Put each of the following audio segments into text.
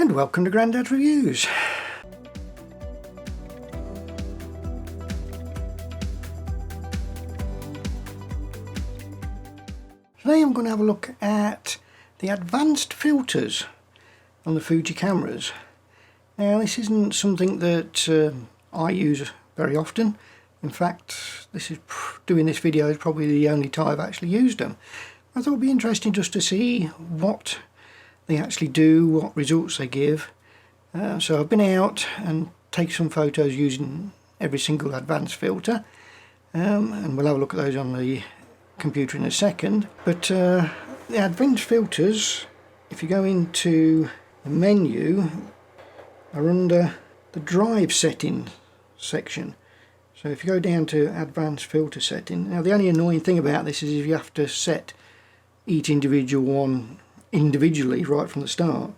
and welcome to Grandad Reviews. Today I'm going to have a look at the advanced filters on the Fuji cameras. Now this isn't something that I use very often. In fact, doing this video is probably the only time I've actually used them. I thought it would be interesting just to see what they actually do, what results they give. So I've been out and taken some photos using every single advanced filter, and we'll have a look at those on the computer in a second. But the advanced filters, if you go into the menu, are under the drive setting section. So if you go down to advanced filter setting, now the only annoying thing about this is if you have to set each individual one individually right from the start.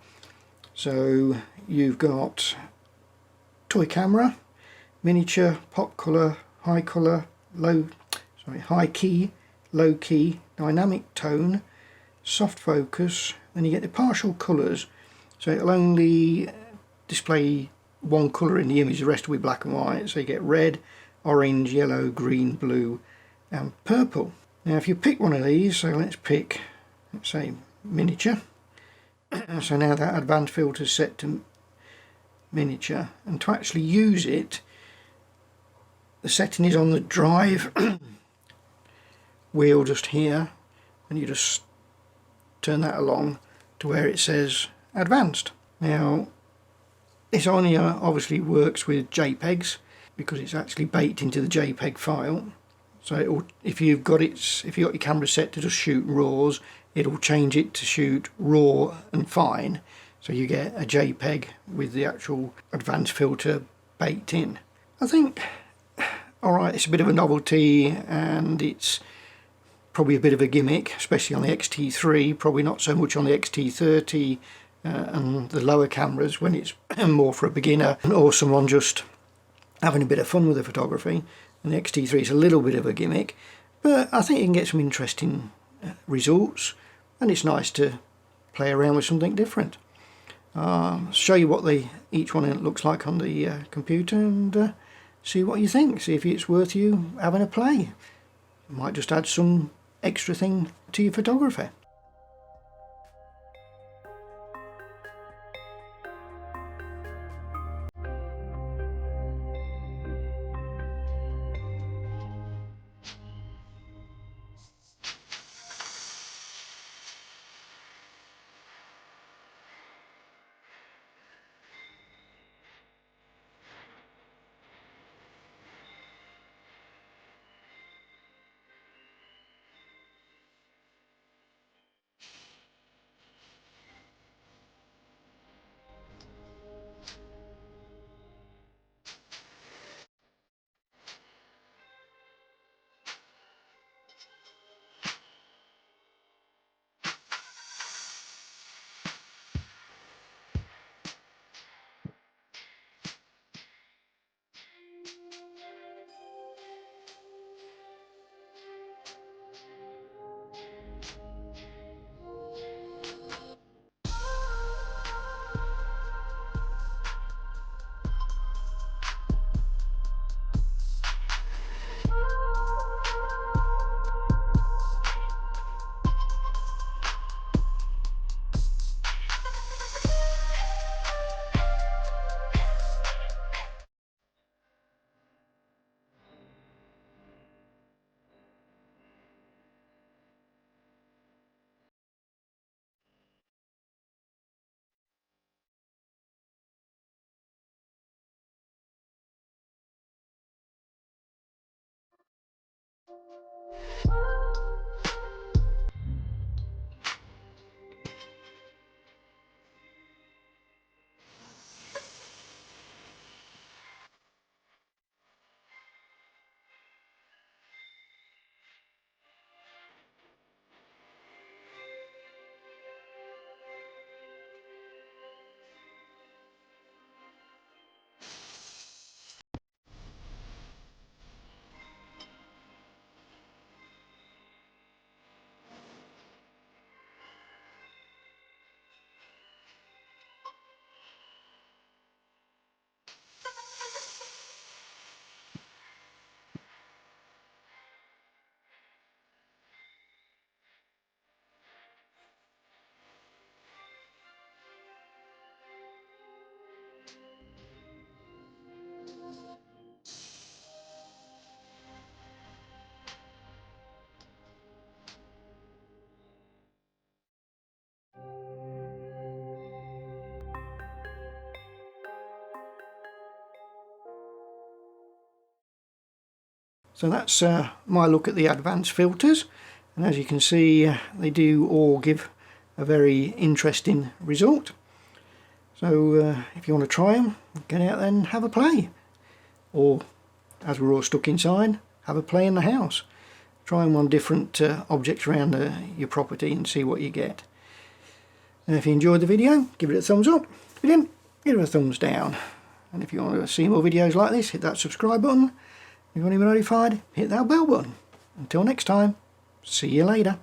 So you've got toy camera, miniature, pop color, high key, low key, dynamic tone, soft focus, then you get the partial colours. So it'll only display one colour in the image, the rest will be black and white. So you get red, orange, yellow, green, blue and purple. Now if you pick one of these, so let's pick, let's say miniature. So now that advanced filter is set to miniature, and to actually use it, the setting is on the drive wheel just here, and you just turn that along to where it says advanced. Now this only obviously works with JPEGs because it's actually baked into the JPEG file. So if you've got your camera set to just shoot RAWs, it'll change it to shoot RAW and fine, so you get a JPEG with the actual advanced filter baked in. I think, alright, it's a bit of a novelty and it's probably a bit of a gimmick, especially on the X-T3, probably not so much on the X-T30 and the lower cameras when it's more for a beginner or someone just having a bit of fun with the photography. And the X-T3 is a little bit of a gimmick, but I think you can get some interesting results, and it's nice to play around with something different. Show you what each one looks like on the computer, and see what you think, see if it's worth you having a play. You might just add some extra thing to your photography. So that's my look at the advanced filters, and as you can see they do all give a very interesting result. So if you want to try them, get out there and have a play, or as we're all stuck inside, have a play in the house. Try them on different objects around your property and see what you get. And if you enjoyed the video, give it a thumbs up. If you didn't, give it a thumbs down. And if you want to see more videos like this, hit that subscribe button. If you want to be notified, hit that bell button. Until next time, see you later.